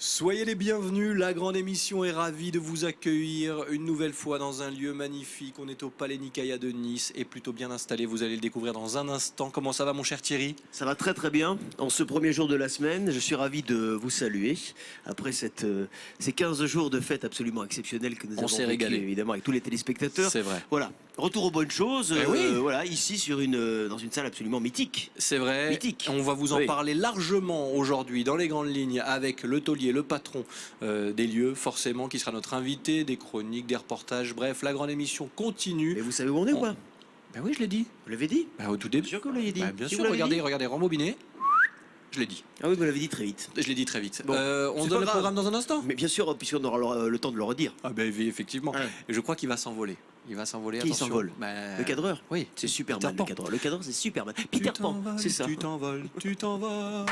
Soyez les bienvenus, la grande émission est ravie de vous accueillir une nouvelle fois dans un lieu magnifique. On est au Palais Nicaïa de Nice et plutôt bien installé, vous allez le découvrir dans un instant. Comment ça va mon cher Thierry? Ça va très très bien. En ce premier jour de la semaine, je suis ravi de vous saluer. Après ces 15 jours de fête absolument exceptionnels que nous avons s'est régalé évidemment avec tous les téléspectateurs. C'est vrai. Voilà, retour aux bonnes choses. Oui. Voilà, ici dans une salle absolument mythique. C'est vrai, Mythique. On va vous en parler largement aujourd'hui dans les grandes lignes avec le taulier, le patron des lieux forcément qui sera notre invité, des chroniques, des reportages, bref, la grande émission continue. Et vous savez où on est ou pas? Ben oui, je l'ai dit. Vous l'avez dit? Au tout début. Bien sûr que vous l'avez dit. Bien Si sûr, vous l'avez dit. regardez, rembobiné. Je l'ai dit. Ah oui, vous l'avez dit très vite. Je l'ai dit très vite. Bon, on c'est donne pas le grave. programme dans un instant. Mais bien sûr, puisqu'on aura le temps de le redire. Ah ben oui, effectivement. Ouais. Et je crois qu'il va s'envoler. Il va s'envoler. Qui attention. s'envole? Ben, Le cadreur? Oui. C'est Superman, Peter Pan. le cadreur. Le cadreur, c'est Superman. Peter Pan, c'est ça. Tu t'envoles, tu t'envoles.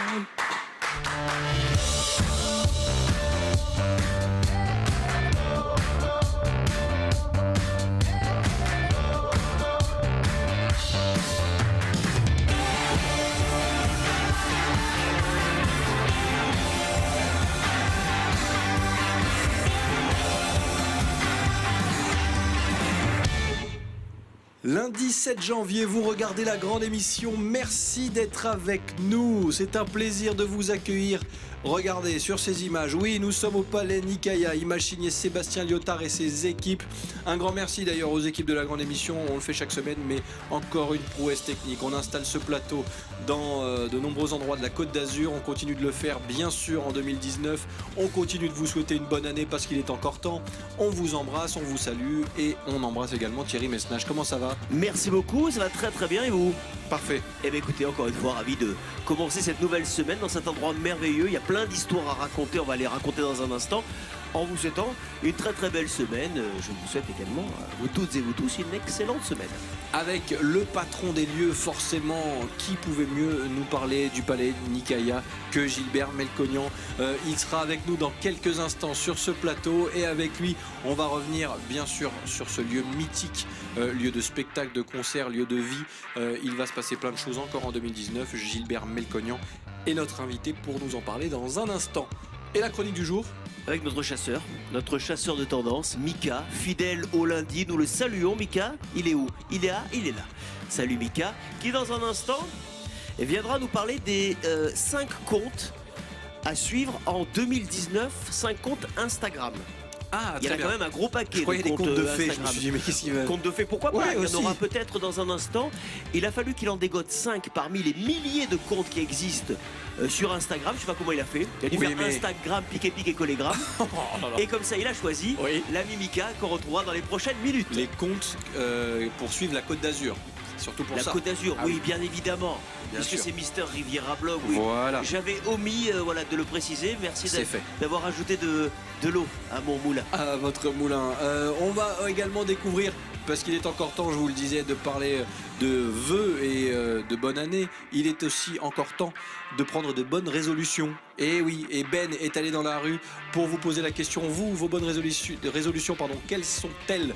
Lundi 7 janvier, vous regardez la grande émission. Merci d'être avec nous. C'est un plaisir de vous accueillir. Regardez sur ces images. Oui, nous sommes au Palais Nicaïa. Image signée Sébastien Liotard et ses équipes. Un grand merci d'ailleurs aux équipes de la grande émission. On le fait chaque semaine, mais encore une prouesse technique. On installe ce plateau dans de nombreux endroits de la Côte d'Azur. On continue de le faire, bien sûr, en 2019. On continue de vous souhaiter une bonne année parce qu'il est encore temps. On vous embrasse, on vous salue et on embrasse également Thierry Messnage. Comment ça va? Merci beaucoup, ça va très très bien et vous? Parfait. Eh bien écoutez, encore une fois, ravi de commencer cette nouvelle semaine dans cet endroit merveilleux. Il y a plein d'histoires à raconter, on va les raconter dans un instant. En vous souhaitant une très très belle semaine, je vous souhaite également à vous toutes et vous tous une excellente semaine. Avec le patron des lieux, forcément, qui pouvait mieux nous parler du Palais Nicaïa que Gilbert Melconian. Il sera avec nous dans quelques instants sur ce plateau et avec lui, on va revenir bien sûr sur ce lieu mythique, lieu de spectacle, de concert, lieu de vie. Il va se passer plein de choses encore en 2019. Gilbert Melconian est notre invité pour nous en parler dans un instant. Et la chronique du jour? Avec notre chasseur de tendance, Mika, fidèle au lundi. Nous le saluons, Mika. Il est où? Il est là, il est là. Salut Mika, qui dans un instant viendra nous parler des 5 comptes à suivre en 2019, 5 comptes Instagram. Ah, Il y en a quand même un gros paquet. Je croyais de des comptes comptes de fées. Je me Instagram. suis dit, mais qu'est-ce qu'il veut? Compte de fées, pourquoi pas? Ouais, Il y en aussi. aura peut-être dans un instant. Il a fallu qu'il en dégote 5 parmi les milliers de comptes qui existent sur Instagram. Je sais pas comment il a fait. Il a dû Oui, faire mais- Instagram, piqué, collégramme. Oh là là. Et comme ça, il a choisi Oui. l'ami Mika qu'on retrouvera dans les prochaines minutes. Les comptes pour suivre la Côte d'Azur. Surtout pour La ça. Côte d'Azur, Ah oui, oui. bien évidemment. Bien Puisque sûr. c'est Mister Riviera Blog, oui. Voilà. J'avais omis de le préciser. Merci C'est fait. d'avoir ajouté de l'eau à mon moulin. À votre moulin. On va également découvrir, parce qu'il est encore temps, je vous le disais, de parler de vœux et de bonne année. Il est aussi encore temps de prendre de bonnes résolutions. Et oui, et Ben est allé dans la rue pour vous poser la question, vous, vos bonnes résolutions, quelles sont-elles?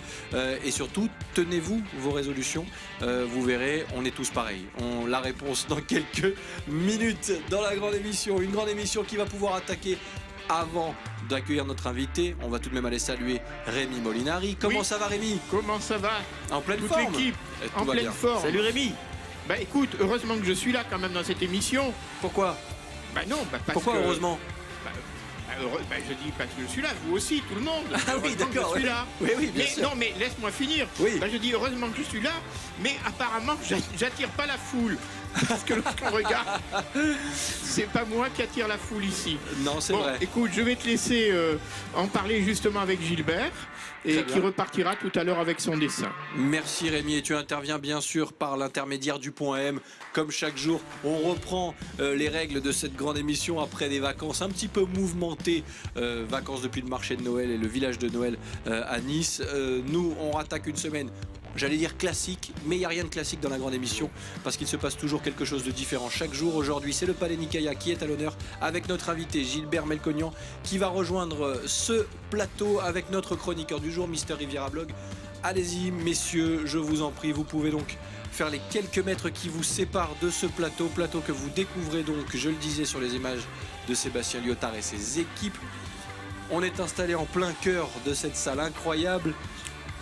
Et surtout, tenez-vous vos résolutions. Vous verrez, on est tous pareils. La réponse dans quelques minutes dans la grande émission. Une grande émission qui va pouvoir attaquer. Avant d'accueillir notre invité, on va tout de même aller saluer Rémi Molinari. Comment Oui. ça va Rémi? Comment ça va? En pleine Toute forme. l'équipe Tout en va pleine bien. forme. Salut Rémi. Bah écoute, heureusement que je suis là quand même dans cette émission. Pourquoi? Bah non, bah parce Pourquoi que... heureusement? je dis parce que je suis là, vous aussi, tout le monde. Ah oui, Heureusement que d'accord, je suis ouais. là. Oui, bien Mais sûr. non, mais laisse-moi finir. Oui. Bah, je dis heureusement que je suis là, mais apparemment j'attire pas la foule. Parce que lorsqu'on regarde, c'est pas moi qui attire la foule ici. Non, c'est Bon, vrai. écoute, je vais te laisser en parler justement avec Gilbert et Très qui bien. repartira tout à l'heure avec son dessin. Merci Rémi, et tu interviens bien sûr par l'intermédiaire du point M. Comme chaque jour, on reprend les règles de cette grande émission après des vacances un petit peu mouvementées, vacances depuis le marché de Noël et le village de Noël à Nice. Nous, on rattaque une semaine, j'allais dire classique, mais il n'y a rien de classique dans la grande émission parce qu'il se passe toujours quelque chose de différent chaque jour. Aujourd'hui, c'est le Palais Nicaïa qui est à l'honneur avec notre invité Gilbert Melconian qui va rejoindre ce plateau avec notre chroniqueur du jour, Mister Riviera Blog. Allez-y, messieurs, je vous en prie, vous pouvez donc faire les quelques mètres qui vous séparent de ce plateau que vous découvrez donc, je le disais sur les images de Sébastien Liotard et ses équipes. On est installé en plein cœur de cette salle incroyable.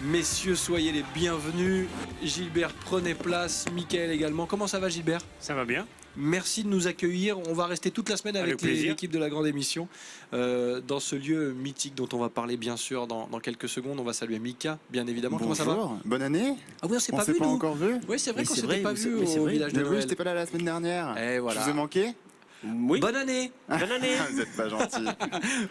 Messieurs, soyez les bienvenus. Gilbert, prenez place. Mickaël également. Comment ça va, Gilbert? Ça va bien. Merci de nous accueillir. On va rester toute la semaine avec l'équipe de la grande émission dans ce lieu mythique dont on va parler bien sûr dans quelques secondes. On va saluer Mika, bien évidemment. Bonjour. Comment ça va? Bonne année. Ah oui, on s'est pas vu, pas encore vu. Oui, c'est vrai Mais qu'on c'est s'était vrai, pas mais vu c'est au vrai. village de Mais oui, Noël. j'étais pas là la semaine dernière. Et voilà. Je vous ai manqué. Oui. Bonne année. Bonne année. Vous êtes pas gentil.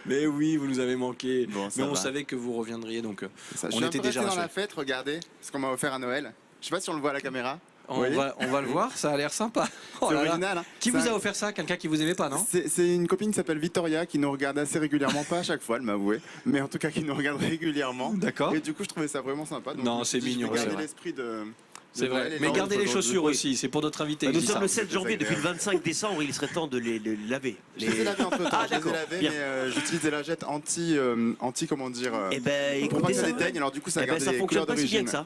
Mais oui, vous nous avez manqué. Bon, ça Mais on va. savez que vous reviendriez, donc Ça, on je était suis déjà un peu resté dans la rassurés. fête. Regardez ce qu'on m'a offert à Noël. Je sais pas si on le voit à la caméra. On voyez va le voir, ça a l'air sympa. Oh C'est là là. original. Hein. Qui C'est vous un- a offert ça? Quelqu'un qui vous aimait pas, non? C'est une copine qui s'appelle Victoria qui nous regarde assez régulièrement, pas à chaque fois, elle m'a avoué, mais en tout cas qui nous regarde régulièrement. D'accord. Et du coup, je trouvais ça vraiment sympa. Donc Non, je me suis c'est dit, je vais mignon, c'est garder vrai. l'esprit de. C'est vrai. Noël et Mais de gardez les aujourd'hui. chaussures aussi, c'est pour notre invité. Bah, je nous dis sommes ça. le 7 janvier, C'est depuis le 25 décembre, il serait temps de les laver. Je les ai lavés entre temps, Ah, je les ai d'accord, lavés, bien. mais j'utilise des lingettes anti, comment dire, Eh ben, pour pas écoutez que ça ça. déteigne, alors du coup ça a Eh ben, gardé ça les fonctionne couleurs pas si bien d'origine. que ça.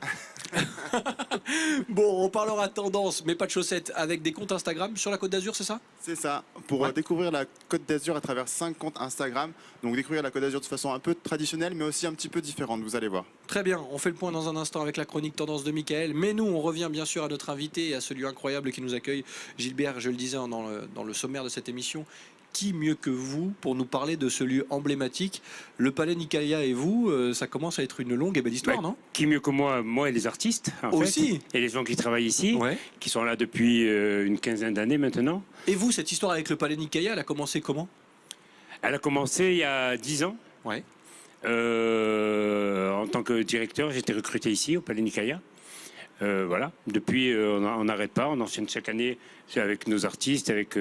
Bon, on parlera tendance, mais pas de chaussettes, avec des comptes Instagram sur la Côte d'Azur, c'est ça? C'est ça, pour découvrir la Côte d'Azur à travers 5 comptes Instagram, donc découvrir la Côte d'Azur de façon un peu traditionnelle mais aussi un petit peu différente, vous allez voir. Très bien, on fait le point dans un instant avec la chronique tendance de Mickaël, mais nous on revient bien sûr à notre invité et à ce lieu incroyable qui nous accueille. Gilbert, je le disais dans le sommaire de cette émission, qui mieux que vous pour nous parler de ce lieu emblématique? Le Palais Nicalia et vous, ça commence à être une longue et belle histoire, Ouais. non? Qui mieux que moi et les artistes en Aussi. fait, et les gens qui travaillent ici, Ouais. qui sont là depuis une quinzaine d'années maintenant. Et vous, cette histoire avec le Palais Nicalia, elle a commencé comment? Elle a commencé il y a 10 ans. Ouais. En tant que directeur, j'ai été recruté ici au Palais Nicalia. Voilà. Depuis, on n'arrête pas. On enchaîne chaque année avec nos artistes, avec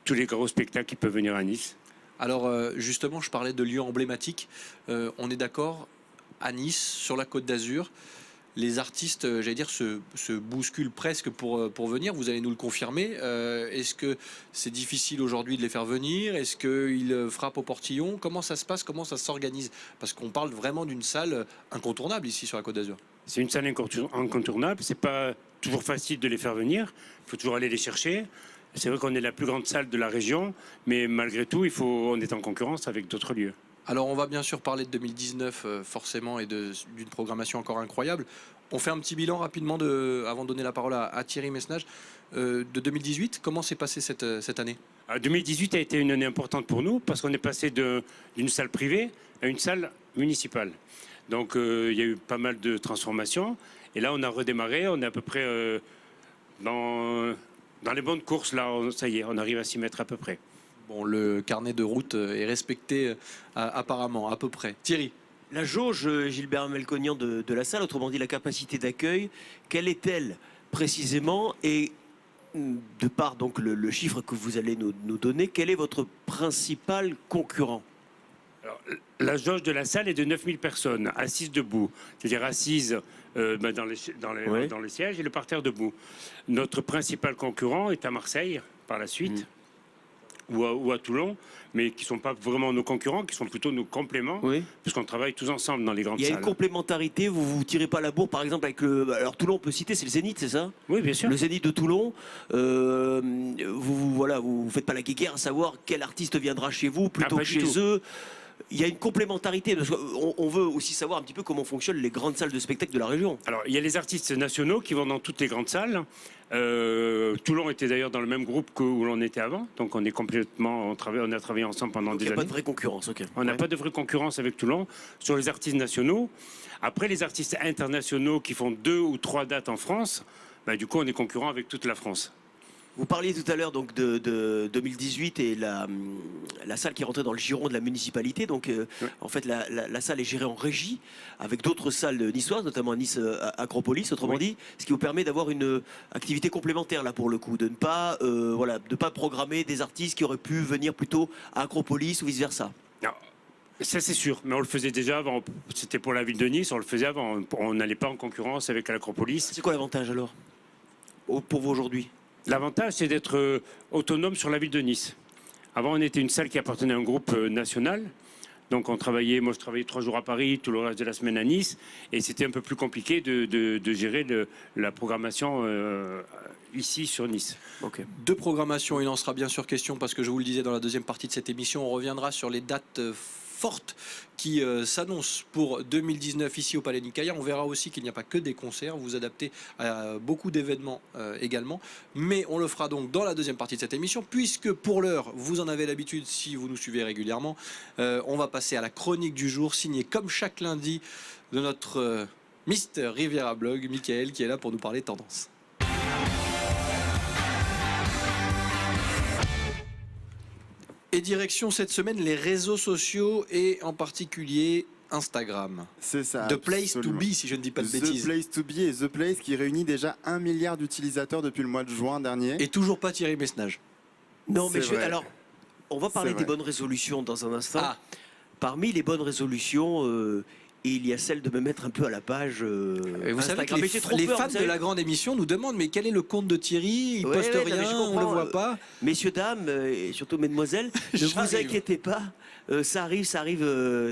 tous les gros spectacles qui peuvent venir à Nice. Alors justement, je parlais de lieux emblématiques. On est d'accord, à Nice, sur la Côte d'Azur, les artistes, j'allais dire, se bousculent presque pour venir. Vous allez nous le confirmer. Est-ce que c'est difficile aujourd'hui de les faire venir? Est-ce qu'ils frappent au portillon? Comment ça se passe? Comment ça s'organise? Parce qu'on parle vraiment d'une salle incontournable ici sur la Côte d'Azur. C'est une salle incontournable. C'est pas toujours facile de les faire venir. Il faut toujours aller les chercher. C'est vrai qu'on est la plus grande salle de la région, mais malgré tout, on est en concurrence avec d'autres lieux. Alors on va bien sûr parler de 2019 forcément et d'une programmation encore incroyable. On fait un petit bilan rapidement avant de donner la parole à Thierry Messnage de 2018. Comment s'est passée cette année? 2018 a été une année importante pour nous parce qu'on est passé d'une salle privée à une salle municipale. Donc il y a eu pas mal de transformations. Et là, on a redémarré. On est à peu près dans les bonnes courses. Là, ça y est, on arrive à s'y mettre à peu près. Bon, le carnet de route est respecté apparemment, à peu près. Thierry? La jauge, Gilbert Melconian, de la salle, autrement dit la capacité d'accueil, quelle est-elle précisément? Et de par donc le chiffre que vous allez nous donner, quel est votre principal concurrent? Alors, la jauge de la salle est de 9000 personnes assises debout, c'est-à-dire assises dans les sièges et le parterre debout. Notre principal concurrent est à Marseille par la suite. Ou à Toulon, mais qui ne sont pas vraiment nos concurrents, qui sont plutôt nos compléments, Oui. puisqu'on travaille tous ensemble dans les grandes Il y a salles. une complémentarité, vous vous tirez pas la bourre par exemple avec le... Alors Toulon on peut citer, c'est le Zénith, c'est ça? Oui, bien sûr. Le Zénith de Toulon, vous faites pas la guéguerre à savoir quel artiste viendra chez vous plutôt pas que du chez tout. eux. Il y a une complémentarité, parce on veut aussi savoir un petit peu comment fonctionnent les grandes salles de spectacle de la région. Alors, il y a les artistes nationaux qui vont dans toutes les grandes salles. Toulon était d'ailleurs dans le même groupe où l'on était avant, donc on est complètement, on a travaillé ensemble pendant Donc il des n'y a pas années. de vraie concurrence, ok. On n'a Ouais. pas de vraie concurrence avec Toulon sur les artistes nationaux. Après, les artistes internationaux qui font 2 ou 3 dates en France, bah, du coup, on est concurrent avec toute la France. Vous parliez tout à l'heure donc de 2018 et la salle qui est rentrée dans le giron de la municipalité. Donc en fait la salle est gérée en régie avec d'autres salles niçoises, notamment Nice Acropolis, autrement dit, ce qui vous permet d'avoir une activité complémentaire là pour le coup, de ne pas de pas programmer des artistes qui auraient pu venir plutôt à Acropolis ou vice versa. Non, ça c'est sûr, mais on le faisait déjà avant. C'était pour la ville de Nice, on le faisait avant. On n'allait pas en concurrence avec l'Acropolis. C'est quoi l'avantage alors pour vous aujourd'hui? L'avantage, c'est d'être autonome sur la ville de Nice. Avant, on était une salle qui appartenait à un groupe national. Donc moi je travaillais 3 jours à Paris, tout le reste de la semaine à Nice, et c'était un peu plus compliqué de gérer la programmation ici sur Nice. Ok. De programmation, il en sera bien sûr question parce que je vous le disais dans la deuxième partie de cette émission, on reviendra sur les dates fortes qui s'annoncent pour 2019 ici au Palais Nicaïa. On verra aussi qu'il n'y a pas que des concerts, vous adaptez à beaucoup d'événements également, mais on le fera donc dans la deuxième partie de cette émission puisque pour l'heure, vous en avez l'habitude si vous nous suivez régulièrement, on va passer à la chronique du jour signée comme chaque lundi de notre Mister Riviera Blog, Michael, qui est là pour nous parler tendance. Et direction cette semaine les réseaux sociaux et en particulier Instagram. C'est ça. The place to absolument. be, si je ne dis pas de The bêtises. Place to Be et The Place qui réunit déjà 1 milliard d'utilisateurs depuis le mois de juin dernier. Et toujours pas Thierry Messnage. Non, mais C'est vrai. alors, on va parler C'est des vrai. bonnes résolutions dans un instant. Ah, Parmi les bonnes résolutions, il y a celle de me mettre un peu à la page et vous savez que Instagram. Mais j'ai trop les peur, fans vous de savez. la grande émission nous demandent mais quel est le compte de Thierry? Il Ouais, poste ouais, non, mais je rien, on le comprends, voit pas. Messieurs, dames, et surtout mesdemoiselles, ne vous J'arrive. inquiétez pas, ça arrive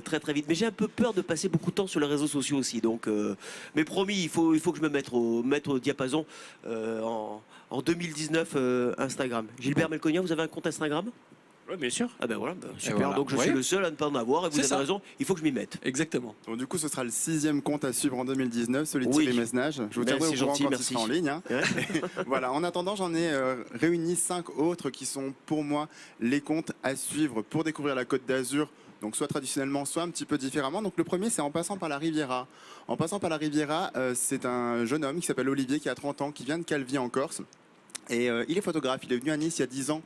très très vite. Mais j'ai un peu peur de passer beaucoup de temps sur les réseaux sociaux aussi. Donc, mais promis, il faut que je me mette au diapason en 2019 Instagram. Gilbert Melconian, vous avez un compte Instagram? Oui, bien sûr. Ah ben voilà, super. voilà. Donc je Ouais. suis le seul à ne pas en avoir et vous C'est avez ça. raison, il faut que je m'y mette. Exactement. Donc, du coup, ce sera le 6e compte à suivre en 2019, celui de Oui. Thierry Messnage. Je vous tiendrai au C'est courant gentil, quand il merci. sera en ligne. Hein. Ouais. Voilà, en attendant, j'en ai réuni 5 autres qui sont pour moi les comptes à suivre pour découvrir la Côte d'Azur. Donc soit traditionnellement, soit un petit peu différemment. Donc le premier, c'est en passant par la Riviera. En passant par la Riviera, c'est un jeune homme qui s'appelle Olivier, qui a 30 ans, qui vient de Calvi en Corse. Et il est photographe. Il est venu à Nice il y a 10 ans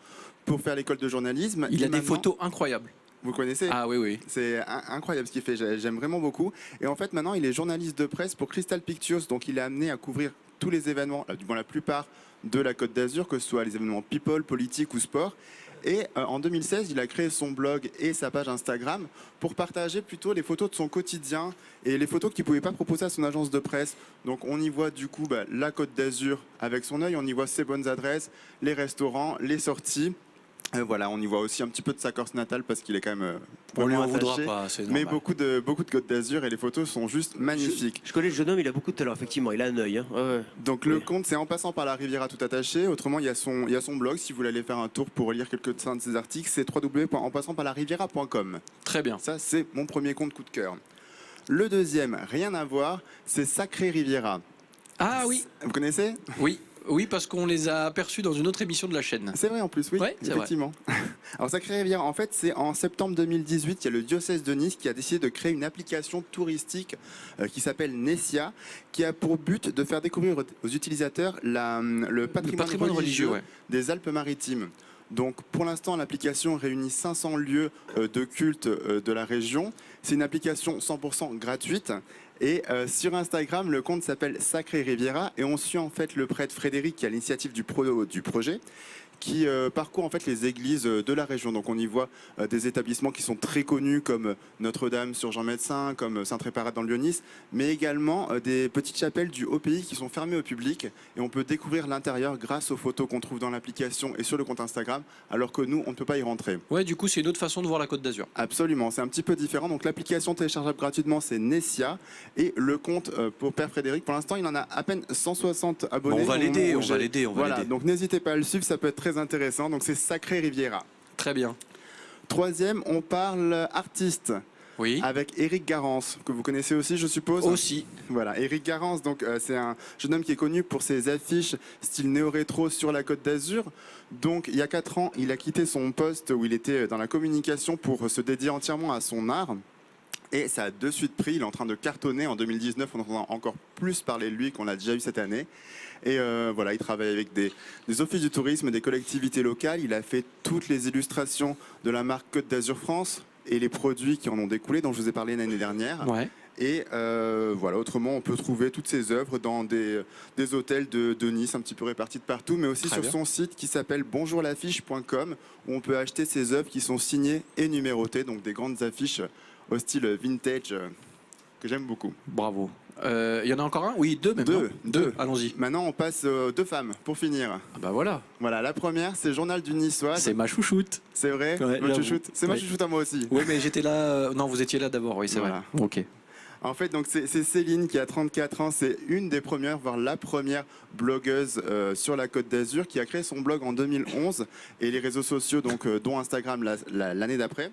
pour faire l'école de journalisme. Il Et a des maintenant- photos incroyables. Vous connaissez Ah oui, oui. C'est incroyable ce qu'il fait, j'aime vraiment beaucoup. Et en fait, maintenant, il est journaliste de presse pour Crystal Pictures, donc il est amené à couvrir tous les événements, du moins la plupart de la Côte d'Azur, que ce soit les événements people, politiques ou sport. Et en 2016, il a créé son blog et sa page Instagram pour partager plutôt les photos de son quotidien et les photos qu'il ne pouvait pas proposer à son agence de presse. Donc on y voit du coup la Côte d'Azur avec son œil, on y voit ses bonnes adresses, les restaurants, les sorties. Voilà, on y voit aussi un petit peu de sa Corse natale parce qu'il est quand même On lui en vraiment voudra attaché. pas, c'est Mais normal. beaucoup de Côte d'Azur et les photos sont juste magnifiques. Je connais le jeune homme, il a beaucoup de talent, effectivement, il a un œil. Hein. Ouais. Donc le compte, c'est en passant par la Riviera tout attaché. Autrement, il y a son blog, si vous voulez aller faire un tour pour lire quelques-uns de ses articles, c'est www.enpassantparlariviera.com. Très bien. Ça, c'est mon premier compte coup de cœur. Le deuxième, rien à voir, c'est Sacré Riviera. Ah oui, Vous connaissez? oui. Oui, parce qu'on les a aperçus dans une autre émission de la chaîne. C'est vrai en plus, oui, Ouais, c'est effectivement. Alors Sacré Riviera, en fait, c'est en septembre 2018, il y a le diocèse de Nice qui a décidé de créer une application touristique qui s'appelle Nessia, qui a pour but de faire découvrir aux utilisateurs le patrimoine religieux ouais. des Alpes-Maritimes. Donc pour l'instant, l'application réunit 500 lieux de culte de la région. C'est une application 100% gratuite. Et sur Instagram, le compte s'appelle Sacré Riviera et on suit en fait le prêtre Frédéric qui a l'initiative du projet, qui parcourt en fait les églises de la région. Donc on y voit des établissements qui sont très connus comme Notre-Dame sur Jean Médecin, comme Sainte-Réparate dans le Lyonis, mais également des petites chapelles du Haut-Pays qui sont fermées au public et on peut découvrir l'intérieur grâce aux photos qu'on trouve dans l'application et sur le compte Instagram, alors que nous on ne peut pas y rentrer. Ouais, du coup, c'est une autre façon de voir la Côte d'Azur. Absolument, c'est un petit peu différent. Donc l'application téléchargeable gratuitement, c'est Nessia. Et le compte pour Père Frédéric, pour l'instant, il en a à peine 160 abonnés. On va au l'aider, moment où on va j'ai- l'aider, on va Voilà, l'aider. donc n'hésitez pas à le suivre, ça peut être très intéressant. Donc c'est Sacré Riviera. Très bien. Troisième, on parle artiste Oui. avec Éric Garance, que vous connaissez aussi, je suppose. Aussi. Voilà, Éric Garance, donc c'est un jeune homme qui est connu pour ses affiches style néo-rétro sur la Côte d'Azur. Donc il y a 4 ans, il a quitté son poste où il était dans la communication pour se dédier entièrement à son art. Et ça a de suite pris, il est en train de cartonner. En 2019, on entend encore plus parler de lui qu'on l'a déjà eu cette année. Et voilà, il travaille avec des offices du tourisme, des collectivités locales. Il a fait toutes les illustrations de la marque Côte d'Azur France et les produits qui en ont découlé, dont je vous ai parlé l'année dernière. Ouais. Et voilà, autrement, on peut trouver toutes ses œuvres dans des hôtels de Nice, un petit peu répartis de partout, mais aussi Très sur bien. son site qui s'appelle bonjourlaffiche.com, où on peut acheter ses œuvres qui sont signées et numérotées, donc des grandes affiches au style vintage. que j'aime beaucoup. Bravo. Il y en a encore un? Oui, deux même. Deux. Deux. Allons-y. Maintenant, on passe aux deux femmes pour finir. Ah bah voilà. Voilà, la première, c'est Journal du Niçois. C'est ma chouchoute. C'est vrai, Ouais, votre j'avoue. chouchoute. C'est ma Ouais. chouchoute à moi aussi. Oui, mais j'étais là. Non, vous étiez là d'abord. Oui, c'est Voilà. vrai. Ok. En fait, donc c'est Céline qui a 34 ans. C'est une des premières, voire la première blogueuse sur la Côte d'Azur qui a créé son blog en 2011 et les réseaux sociaux, donc dont Instagram l'année d'après.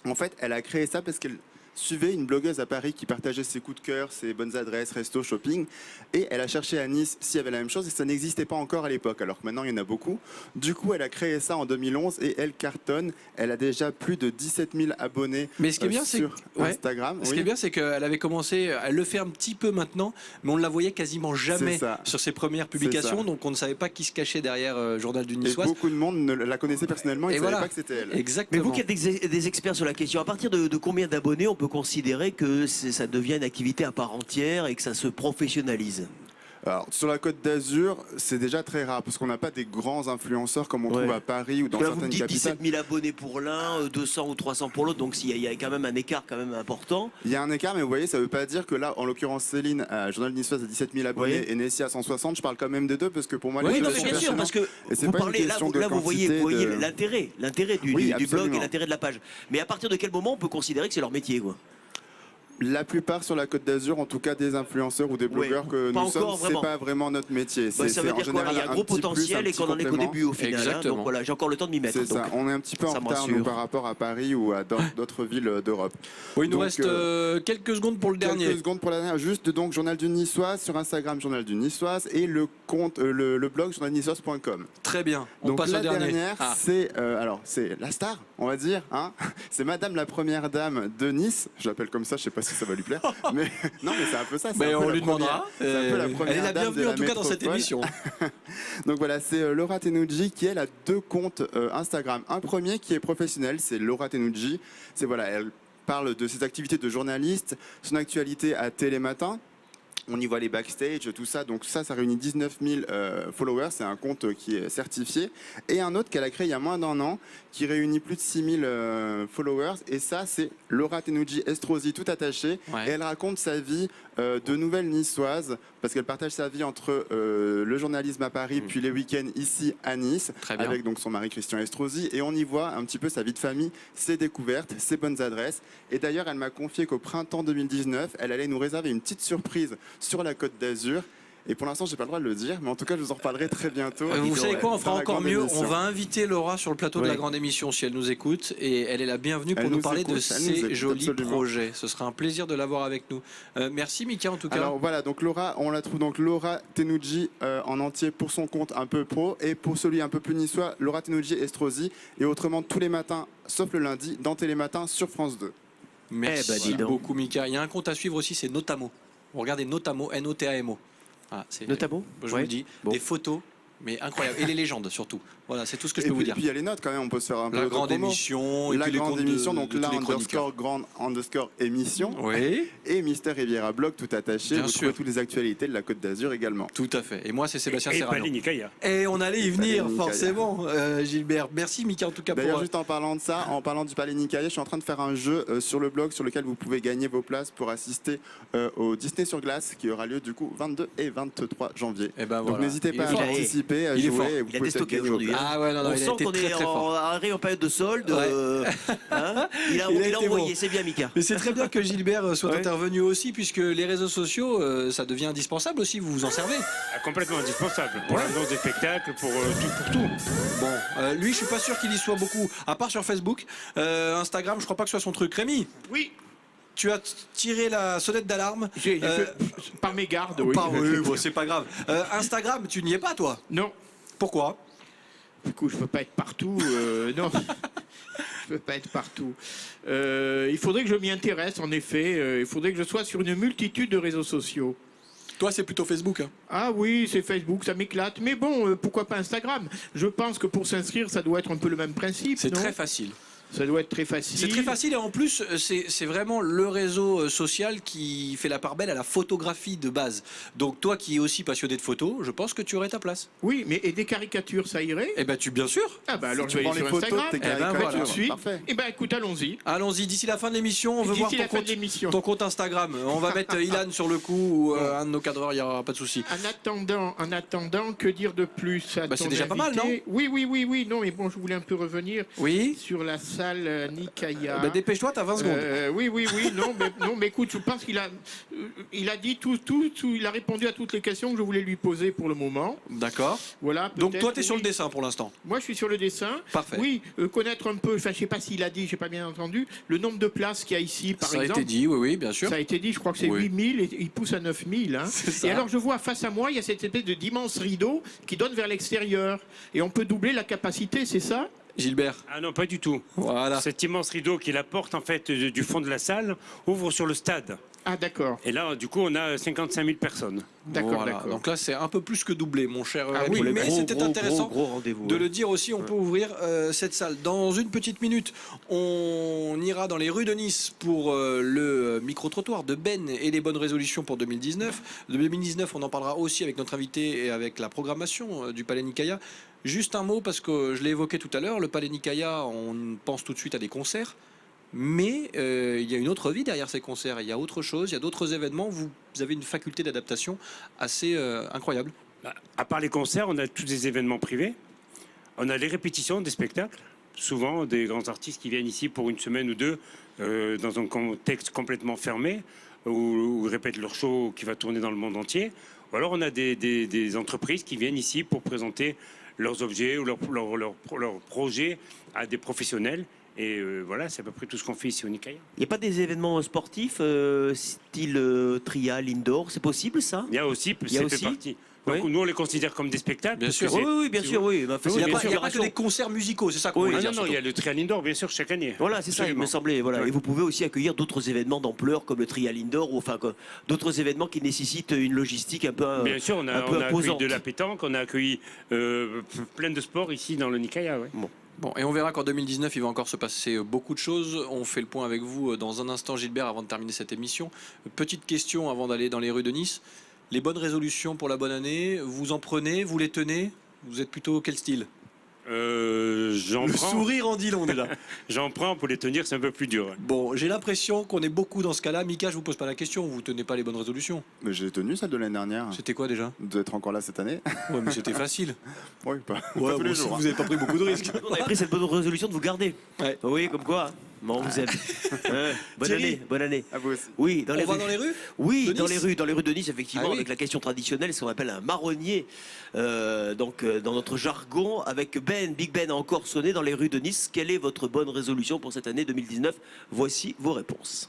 En fait, elle a créé ça parce qu'elle suivait une blogueuse à Paris qui partageait ses coups de cœur, ses bonnes adresses, resto, shopping. Et elle a cherché à Nice s'il y avait la même chose et ça n'existait pas encore à l'époque, alors que maintenant il y en a beaucoup. Du coup, elle a créé ça en 2011 et elle cartonne. Elle a déjà plus de 17 000 abonnés Mais ce qui est bien, c'est sur ouais. Instagram. Ce Oui. qui est bien, c'est qu'elle avait commencé, elle le fait un petit peu maintenant, mais on ne la voyait quasiment jamais C'est ça. sur ses premières publications, ça. donc on ne savait pas qui se cachait derrière Journal du Et Niçois. beaucoup de monde ne la connaissait personnellement et Et ne savait voilà. pas que c'était elle. Mais Exactement. vous qui êtes des experts sur la question, à partir de combien d'abonnés on peut considérer que ça devient une activité à part entière et que ça se professionnalise? Alors, sur la Côte d'Azur, c'est déjà très rare parce qu'on n'a pas des grands influenceurs comme on Ouais. trouve à Paris ou dans Parce que là, vous me certaines dites capitales. 17 000 abonnés pour l'un, 200 ou 300 pour l'autre, donc il y a quand même un écart quand même important. Il y a un écart, mais vous voyez, ça ne veut pas dire que là, en l'occurrence, Céline, à Journal Niçois, a 17 000 abonnés Oui. et Nessie à 160. Je parle quand même des deux parce que pour moi, Oui, les non, deux mais sont bien sûr, pertinents. parce que Et c'est vous pas une parlez, là, question de vous voyez quantité de- l'intérêt du Oui, blog et absolument. l'intérêt de la page. Mais à partir de quel moment on peut considérer que c'est leur métier, quoi? La plupart sur la Côte d'Azur, en tout cas des influenceurs ou des blogueurs que pas nous encore, sommes, c'est vraiment. pas vraiment notre métier. Bah, ça veut en dire quoi? Il y a un général gros petit plus, potentiel un et petit qu'on en est qu'au complément. début au final. hein. Exactement. Donc voilà, j'ai encore le temps de m'y mettre. C'est ça, donc. on est un petit peu en ça me retard nous, rassure. par rapport à Paris ou à d'autres villes d'Europe. Oui, il nous Donc, reste quelques secondes pour le dernier. Quelques secondes pour la dernière. Juste donc Journal du Niçois sur Instagram, Journal du Niçois et le compte, le blog journalniçoise.com. Très bien. On Donc passe la au dernier. dernière, Ah. c'est la star, on va dire. Hein c'est Madame la première dame de Nice. Je l'appelle comme ça, je sais pas si ça va lui plaire. mais non, mais c'est un peu ça. c'est Mais un peu on la lui première- demandera. c'est un peu la Elle première est la dame bienvenue de en tout cas dans cette métropole. émission. Donc voilà, c'est Laura Tenouji qui elle a deux comptes Instagram. Un premier qui est professionnel, c'est Laura Tenouji. C'est voilà, elle parle de ses activités de journaliste, son actualité à Télématin. On y voit les backstage, tout ça. Donc ça réunit 19 000 followers. C'est un compte qui est certifié. Et un autre qu'elle a créé il y a moins d'un an, qui réunit plus de 6 000 followers. Et ça, c'est Laura Tenouji Estrosi, tout attaché. Ouais. Et elle raconte sa vie de nouvelle niçoise, parce qu'elle partage sa vie entre le journalisme à Paris, puis les week-ends ici à Nice, Très bien. avec donc son mari Christian Estrosi. Et on y voit un petit peu sa vie de famille, ses découvertes, ses bonnes adresses. Et d'ailleurs, elle m'a confié qu'au printemps 2019, elle allait nous réserver une petite surprise sur la Côte d'Azur. Et pour l'instant, j'ai pas le droit de le dire, mais en tout cas, je vous en reparlerai très bientôt. Vous savez quoi, on fera Dans la encore grande mieux. émission. On va inviter Laura sur le plateau de Oui. la grande émission si elle nous écoute. Et elle est la bienvenue pour Elle nous nous parler de écoute, elle nous ses écoute, jolis absolument. projets. Ce sera un plaisir de l'avoir avec nous. Merci Mika en tout cas. Alors voilà, donc Laura, on la trouve donc Laura Tenouji en entier pour son compte un peu pro et pour celui un peu plus niçois, Laura Tenouji Estrosi et autrement tous les matins, sauf le lundi, dans Télématin sur France 2. Merci Eh ben, dis donc. beaucoup Mika. Il y a un compte à suivre aussi, c'est Notamo. Vous regardez Notamo, Notamo. Ah, c'est Notamo Je vous Ouais. le dis, Bon. des photos, mais incroyables. Et les légendes surtout. Voilà, c'est tout ce que je peux vous dire. Puis il y a les notes quand même, on peut se faire un peu La de grande promo. émission, et La puis les grande comptes de- émission, donc de là tous les chroniqueurs. underscore grande underscore émission Oui, et Mister Riviera blog tout attaché. Bien Vous sûr. trouvez toutes les actualités de la Côte d'Azur également. tout à fait. Et moi, c'est Sébastien Et Serrano. Palais Nicaïa. Et on allait y venir, Palais Nicaïa. forcément, Gilbert. Merci Mika en tout cas D'ailleurs, pour... juste en parlant de ça, en parlant du Palais Nicaïa, je suis en train de faire un jeu sur le blog sur lequel vous pouvez gagner vos places pour assister au Disney sur glace qui aura lieu du coup 22 et 23 janvier. Eh ben Donc voilà. n'hésitez Il pas est à fort. participer, à Il est jouer. fort. Et vous Il a pouvez peut-être déstocké gagner vos aujourd'hui, places. Ah ouais, non, non, On il a sent été qu'on très est très fort. en période de solde. Ouais. Hein il a Il a été envoyé, bon. c'est bien Mika. Mais c'est très bien que Gilbert soit Ouais. intervenu aussi, puisque les réseaux sociaux, ça devient indispensable aussi, vous vous en servez. Ah, complètement indispensable pour l'annonce des spectacles, pour tout. Bon, lui, je suis pas sûr qu'il y soit beaucoup, à part sur Facebook. Instagram, je crois pas que ce soit son truc. Rémi, Oui, tu as tiré la sonnette d'alarme. j'ai fait par mes gardes, oui. Oui, bon, c'est pas grave. Instagram, tu n'y es pas, toi. Non, Pourquoi? du coup, je peux pas être partout. Non, je peux pas être partout. Il faudrait que je m'y intéresse, en effet. Il faudrait que je sois sur une multitude de réseaux sociaux. Toi, c'est plutôt Facebook. Hein. Ah oui, c'est Facebook, ça m'éclate. Mais bon, pourquoi pas Instagram? Je pense que pour s'inscrire, ça doit être un peu le même principe. C'est non très facile. Ça doit être très facile. C'est très facile et en plus, c'est vraiment le réseau social qui fait la part belle à la photographie de base. Donc toi qui es aussi passionné de photos, je pense que tu aurais ta place. Oui, mais et des caricatures, ça irait? Eh ben bien sûr. Ah bah alors Si je tu vais aller prends les sur photos de Instagram. tes Eh ben, caricatures, voilà. Tout de suite. parfait. Eh ben écoute, allons-y. Allons-y, d'ici la fin de l'émission, on veut voir D'ici la ton fin de compte, l'émission. ton compte Instagram. On va mettre Ilan sur le coup ou un de nos cadreurs, il n'y aura pas de souci. En attendant, que dire de plus à Bah, c'est ton déjà pas mal, invité? Oui, non, mais bon, je voulais un peu revenir Oui. sur la salle Nikaya. Bah, dépêche-toi, t'as 20 secondes. Oui, non, mais écoute, je pense qu'il a dit tout, il a répondu à toutes les questions que je voulais lui poser pour le moment. D'accord. Voilà. Donc peut-être, toi, t'es sur le oui. dessin pour l'instant. Moi, je suis sur le dessin. Parfait. Oui, connaître un peu, enfin, je sais pas s'il a dit, j'ai pas bien entendu, le nombre de places qu'il y a ici, par Ça a exemple. été dit, oui, bien sûr. Ça a été dit, je crois que c'est Oui. 8000 et il pousse à 9000. Hein. C'est ça. Et alors je vois face à moi, il y a cette espèce d'immense rideau qui donne vers l'extérieur. Et on peut doubler la capacité, c'est ça? Gilbert. Ah non, pas du tout. Voilà. Cet immense rideau qui est la porte en fait du fond de la salle ouvre sur le stade. Ah d'accord. Et là, du coup, on a 55 000 personnes. D'accord, Voilà. d'accord. Donc là, c'est un peu plus que doublé, mon cher Ah Rémi. oui, Pour les mais gros, c'était gros, intéressant gros rendez-vous. de ouais. le dire aussi. On peut ouvrir cette salle. Dans une petite minute, on ira dans les rues de Nice pour le micro-trottoir de Ben et les bonnes résolutions pour 2019. De 2019, on en parlera aussi avec notre invité et avec la programmation du Palais Nicaïa. Juste un mot, parce que je l'ai évoqué tout à l'heure, le Palais Nicaïa, on pense tout de suite à des concerts. Mais il y a une autre vie derrière ces concerts, il y a autre chose, il y a d'autres événements, vous avez une faculté d'adaptation assez incroyable. Bah, à part les concerts, on a tous des événements privés. On a les répétitions des spectacles. Souvent, des grands artistes qui viennent ici pour une semaine ou deux dans un contexte complètement fermé où ils répètent leur show qui va tourner dans le monde entier. Ou alors, on a des entreprises qui viennent ici pour présenter leurs objets ou leurs projets à des professionnels. Et voilà, c'est à peu près tout ce qu'on fait ici au Nicaïa. Il n'y a pas des événements sportifs style trial, indoor, c'est possible ça? Il y a aussi, Il y a ça aussi fait partie. Ouais. Donc, nous, on les considère comme des spectacles. Bien parce sûr. que Oui, c'est- oui, bien sûr, oui. Bah, Il n'y a, bien pas- sûr. il y a pas que des concerts musicaux, c'est ça qu'on Oui. veut Ah dire. non, non, il y a surtout. le trial indoor, bien sûr, chaque année. Voilà, c'est ça, il me Absolument. semblait. Voilà. Ouais. Et vous pouvez aussi accueillir d'autres événements d'ampleur comme le trial indoor ou enfin d'autres événements qui nécessitent une logistique un peu Bien sûr, on un a, peu on a accueilli imposante. de la pétanque, on a accueilli plein de sports ici dans le Nicaïa. Ouais. Bon, et on verra qu'en 2019, il va encore se passer beaucoup de choses. On fait le point avec vous dans un instant, Gilbert, avant de terminer cette émission. Petite question avant d'aller dans les rues de Nice. Les bonnes résolutions pour la bonne année, vous en prenez, vous les tenez? Vous êtes plutôt quel style? J'en Le prends, sourire en dit long déjà. j'en prends pour les tenir, c'est un peu plus dur. Ouais. Bon, j'ai l'impression qu'on est beaucoup dans ce cas-là. Mika, je vous pose pas la question, vous tenez pas les bonnes résolutions. Mais j'ai tenu celle de l'année dernière, C'était quoi déjà? d'être encore là cette année. Ouais, mais c'était facile. Oui, pas, Ouais, pas tous bon, les si jours. vous n'avez pas pris beaucoup de risques. On avait pris cette bonne résolution de vous garder. Ouais. Oui, comme quoi. Bon, on vous aime. Bonne Thierry. année, bonne année. À vous aussi. Oui, dans les On va rues. dans les rues? Oui, de dans Nice les rues de Nice, effectivement, Ah oui. avec la question traditionnelle, ce qu'on appelle un marronnier. Dans notre jargon, avec Ben, Big Ben a encore sonné dans les rues de Nice. Quelle est votre bonne résolution pour cette année 2019? Voici vos réponses.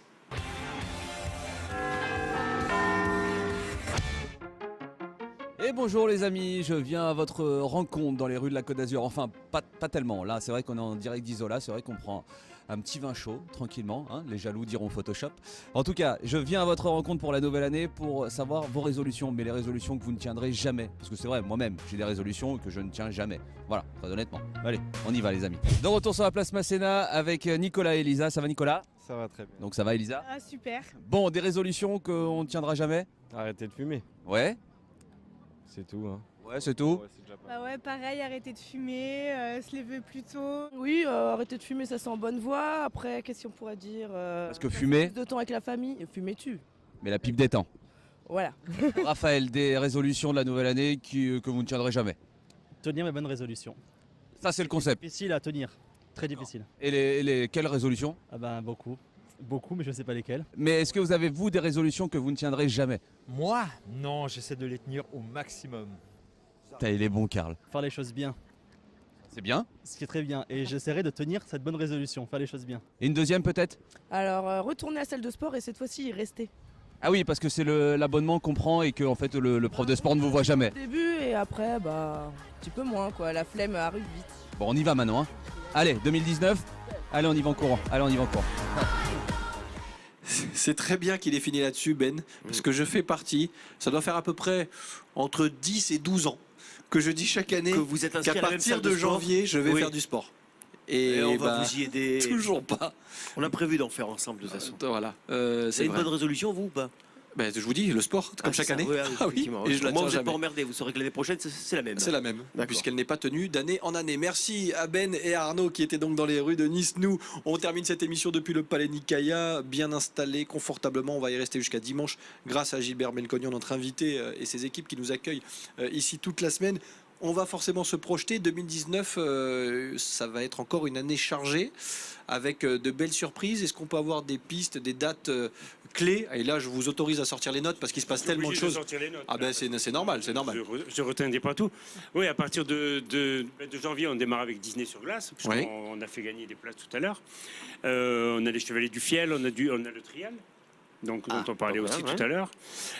Et bonjour les amis, je viens à votre rencontre dans les rues de la Côte d'Azur. Enfin, pas tellement. Là, c'est vrai qu'on est en direct d'Isola, c'est vrai qu'on prend un petit vin chaud, tranquillement. Hein, les jaloux diront Photoshop. En tout cas, je viens à votre rencontre pour la nouvelle année pour savoir vos résolutions, mais les résolutions que vous ne tiendrez jamais. Parce que c'est vrai, moi-même, j'ai des résolutions que je ne tiens jamais. Voilà, très honnêtement. Allez, on y va les amis. De retour sur la place Masséna avec Nicolas et Elisa. Ça va Nicolas? Ça va très bien. Donc ça va Elisa? Ah super. Bon, des résolutions qu'on ne tiendra jamais? Arrêtez de fumer, Ouais? c'est tout. Hein. Ouais, c'est tout? Ouais, c'est déjà pas mal. Bah ouais, pareil, arrêter de fumer, se lever plus tôt. Oui, arrêter de fumer, ça c'est en bonne voie. Après, qu'est-ce qu'on pourrait dire Parce que passer fumer, plus de temps avec la famille, et fumer tu. mais la pipe détend. Voilà. Raphaël, des résolutions de la nouvelle année que vous ne tiendrez jamais. Tenir mes bonnes résolutions. Ça, c'est le concept. Difficile à tenir. Très difficile. Et quelles résolutions? Ah ben beaucoup. Beaucoup, mais je ne sais pas lesquelles. Mais est-ce que vous avez, vous, des résolutions que vous ne tiendrez jamais? Moi? Non, j'essaie de les tenir au maximum. Putain, il est bon, Karl. Faire les choses bien. C'est bien. Ce qui est très bien. Et j'essaierai de tenir cette bonne résolution. Faire les choses bien. Et une deuxième, peut-être? Alors, retourner à la salle de sport et cette fois-ci y rester. Ah oui, parce que c'est l'abonnement qu'on prend et que en fait, le prof de sport ne vous voit jamais. Au début et après, bah, un petit peu moins quoi. La flemme arrive vite. Bon, on y va maintenant. Hein. Allez, 2019. Allez, on y va en courant. Allez, on y va en courant. C'est très bien qu'il ait fini là-dessus, Ben, parce que je fais partie. Ça doit faire à peu près entre 10 et 12 ans que je dis chaque année Que vous êtes inscrit qu'à à la même partir salle de sport. janvier, je vais Oui. faire du sport. Et on va vous y aider. Toujours pas. On a prévu d'en faire ensemble de toute façon. Voilà. C'est C'est une vrai. bonne résolution, vous ou pas? Je vous dis, le sport, comme chaque année. Ah oui, et je la Moi, tiens vous n'êtes jamais. pas emmerdé. Vous saurez que l'année prochaine, c'est la même. C'est la même, D'accord. puisqu'elle n'est pas tenue d'année en année. Merci à Ben et à Arnaud qui étaient donc dans les rues de Nice. Nous, on termine cette émission depuis le Palais Nicaïa, bien installé, confortablement. On va y rester jusqu'à dimanche grâce à Gilbert Melconian, notre invité, et ses équipes qui nous accueillent ici toute la semaine. On va forcément se projeter. 2019, ça va être encore une année chargée avec de belles surprises. Est-ce qu'on peut avoir des pistes, des dates clés? Et là, je vous autorise à sortir les notes parce qu'il se passe tellement de choses. C'est normal, c'est normal. Je retiendrai pas tout. Oui, à partir de janvier, on démarre avec Disney sur glace, puisqu'on a fait gagner des places tout à l'heure. On a les Chevaliers du Fiel, on a le Trial, dont on parlait aussi tout à l'heure.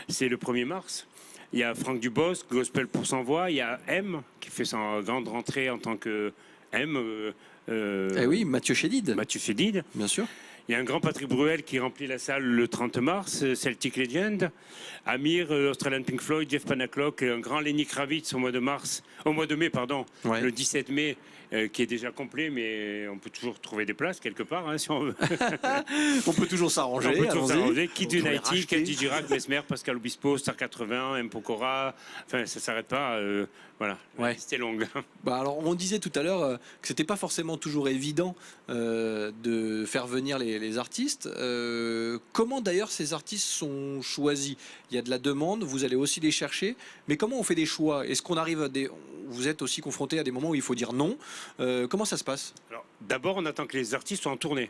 C'est le 1er mars. Il y a Franck Dubosc, Gospel pour sans voix. Il y a M, qui fait sa grande rentrée en tant que M. Oui, Mathieu Chédid. Mathieu Chédid. Bien sûr. Il y a un grand Patrick Bruel qui remplit la salle le 30 mars, Celtic Legend. Amir, Australian Pink Floyd, Jeff Panaclock, un grand Lenny Kravitz au mois de mai, le 17 mai, qui est déjà complet, mais on peut toujours trouver des places quelque part, hein, si on veut. On peut toujours s'arranger. On peut toujours allons-y. s'arranger. Kid United, Kenji Girac, Mesmer, Pascal Obispo, Star 80, M. Pokora. Enfin, ça ne s'arrête pas. Voilà, c'était longue. Alors, on disait tout à l'heure que c'était pas forcément toujours évident de faire venir les artistes. Comment d'ailleurs ces artistes sont choisis? Il y a de la demande, vous allez aussi les chercher, mais comment on fait des choix? Est-ce qu'on arrive à vous êtes aussi confronté à des moments où il faut dire non? Comment ça se passe? Alors, d'abord, on attend que les artistes soient en tournée.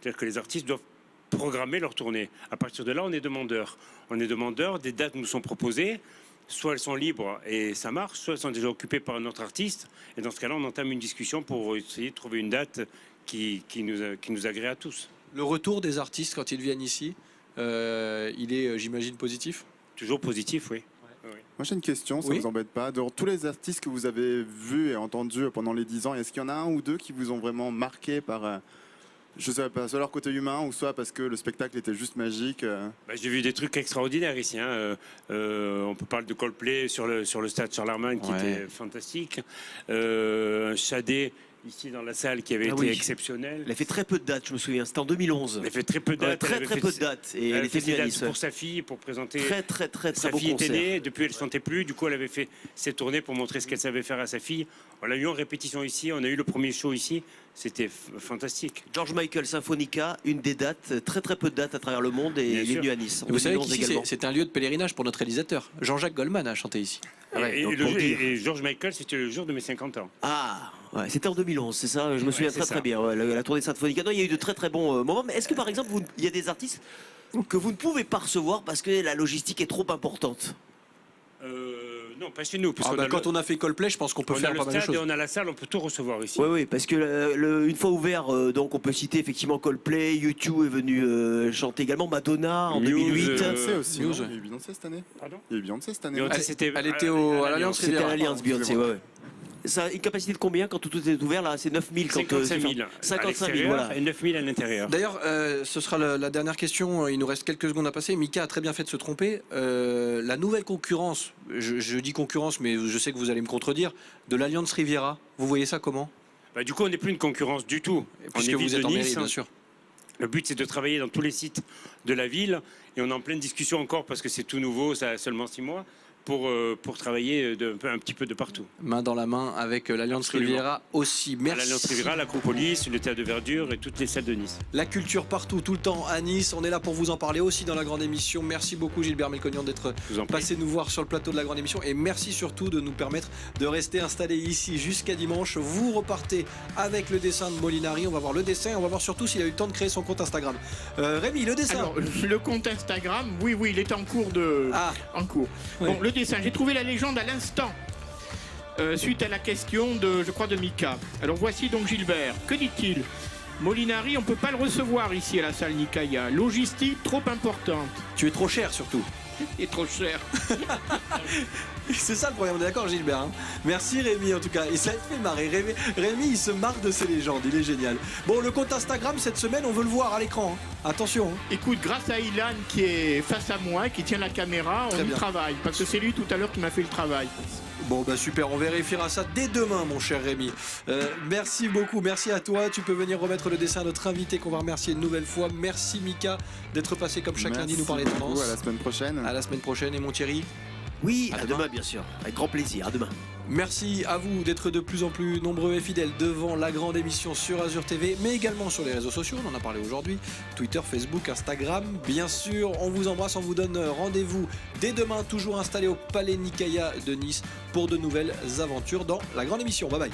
C'est-à-dire que les artistes doivent programmer leur tournée. À partir de là, on est demandeur. On est demandeur, des dates nous sont proposées. Soit elles sont libres et ça marche, soit elles sont déjà occupées par un autre artiste. Et dans ce cas-là, on entame une discussion pour essayer de trouver une date qui nous agrée à tous. Le retour des artistes quand ils viennent ici, il est, j'imagine, positif? Toujours positif, oui. Moi j'ai une question, ça ne vous embête pas. De tous les artistes que vous avez vus et entendus pendant les 10 ans, est-ce qu'il y en a un ou deux qui vous ont vraiment marqué par, je sais pas, soit leur côté humain ou soit parce que le spectacle était juste magique? J'ai vu des trucs extraordinaires ici. Hein. On peut parler de Coldplay sur le stade Charlemagne qui était fantastique. Shadé ici dans la salle qui avait été exceptionnel. Elle a fait très peu de dates, je me souviens. C'était en 2011. Elle a fait très peu de dates. Très peu de dates. Et elle était venue à Nice. Pour sa fille, pour présenter. Très sa beau fille concert. était née, depuis elle ne chantait plus. Du coup, elle avait fait ses tournées pour montrer ce qu'elle savait faire à sa fille. On l'a eu en répétition ici. On a eu le premier show ici. C'était fantastique. George Michael Symphonica, une des dates, très peu de dates à travers le monde, et il est venu à Nice. Vous savez qu'ici, c'est un lieu de pèlerinage pour notre réalisateur. Jean-Jacques Goldman a chanté ici. Et George Michael, c'était le jour de mes 50 ans. Ah, c'était en 2011, c'est ça, je me souviens très bien. La tournée de Symphonica. Non, il y a eu de très bons moments. Mais est-ce que par exemple, il y a des artistes que vous ne pouvez pas recevoir parce que la logistique est trop importante? Non, pas chez nous. Quand on a fait Coldplay, je pense qu'on peut faire pas mal de choses. On a la salle, on peut tout recevoir ici. Oui, parce que une fois ouvert, donc on peut citer effectivement Coldplay, U2 est venu chanter également, Madonna en 2008. Beyoncé aussi. Il y a eu Beyoncé cette année. Pardon? Il y a eu Beyoncé cette année. Elle était à l'Alliance Riviera. C'était à l'Alliance Beyoncé, Ça a une capacité de combien quand tout est ouvert là? C'est 9000 quand 55 000. 55 000, voilà. Et 9 000 à l'intérieur. D'ailleurs, ce sera la dernière question. Il nous reste quelques secondes à passer. Mika a très bien fait de se tromper. La nouvelle concurrence, je dis concurrence, mais je sais que vous allez me contredire, de l'Alliance Riviera, vous voyez ça comment? Du coup, on n'est plus une concurrence du tout. Puisque vous êtes en mairie, bien sûr. Le but, c'est de travailler dans tous les sites de la ville. Et on est en pleine discussion encore parce que c'est tout nouveau, ça a seulement 6 mois. Pour travailler un petit peu de partout. Main dans la main avec l'Alliance Riviera aussi. Merci. L'Alliance Riviera, l'Acropolis, le Théâtre de Verdure et toutes les salles de Nice. La culture partout, tout le temps à Nice. On est là pour vous en parler aussi dans la grande émission. Merci beaucoup Gilbert Melconian d'être passé nous voir sur le plateau de la grande émission. Et merci surtout de nous permettre de rester installés ici jusqu'à dimanche. Vous repartez avec le dessin de Molinari. On va voir le dessin et on va voir surtout s'il a eu le temps de créer son compte Instagram. Rémi, le dessin. Alors, le compte Instagram, oui, il est en cours en cours. Oui. Bon, le dessin, j'ai trouvé la légende à l'instant. Suite à la question de Mika. Alors voici donc Gilbert. Que dit-il? Molinari, on ne peut pas le recevoir ici à la salle Nicaïa. Logistique trop importante. Tu es trop cher surtout. Il est trop cher. C'est ça le problème, on est d'accord Gilbert hein. Merci Rémi en tout cas, et ça te fait marrer. Rémi il se marre de ses légendes, il est génial. Bon, le compte Instagram cette semaine, on veut le voir à l'écran hein. Attention hein. Écoute, grâce à Ilan qui est face à moi, qui tient la caméra, on y travaille. Parce que c'est lui tout à l'heure qui m'a fait le travail. Bon bah super, on vérifiera ça dès demain mon cher Rémi. Merci beaucoup, merci à toi. Tu peux venir remettre le dessin à notre invité qu'on va remercier une nouvelle fois. Merci Mika d'être passé comme chaque lundi nous parler beaucoup, tendance. à la semaine prochaine. À la semaine prochaine et mon Thierry. Oui, À à demain. demain bien sûr. Avec grand plaisir, à demain. Merci à vous d'être de plus en plus nombreux et fidèles devant la grande émission sur Azure TV, mais également sur les réseaux sociaux, on en a parlé aujourd'hui, Twitter, Facebook, Instagram. Bien sûr, on vous embrasse, on vous donne rendez-vous dès demain, toujours installé au Palais Nicaïa de Nice, pour de nouvelles aventures dans la grande émission. Bye bye.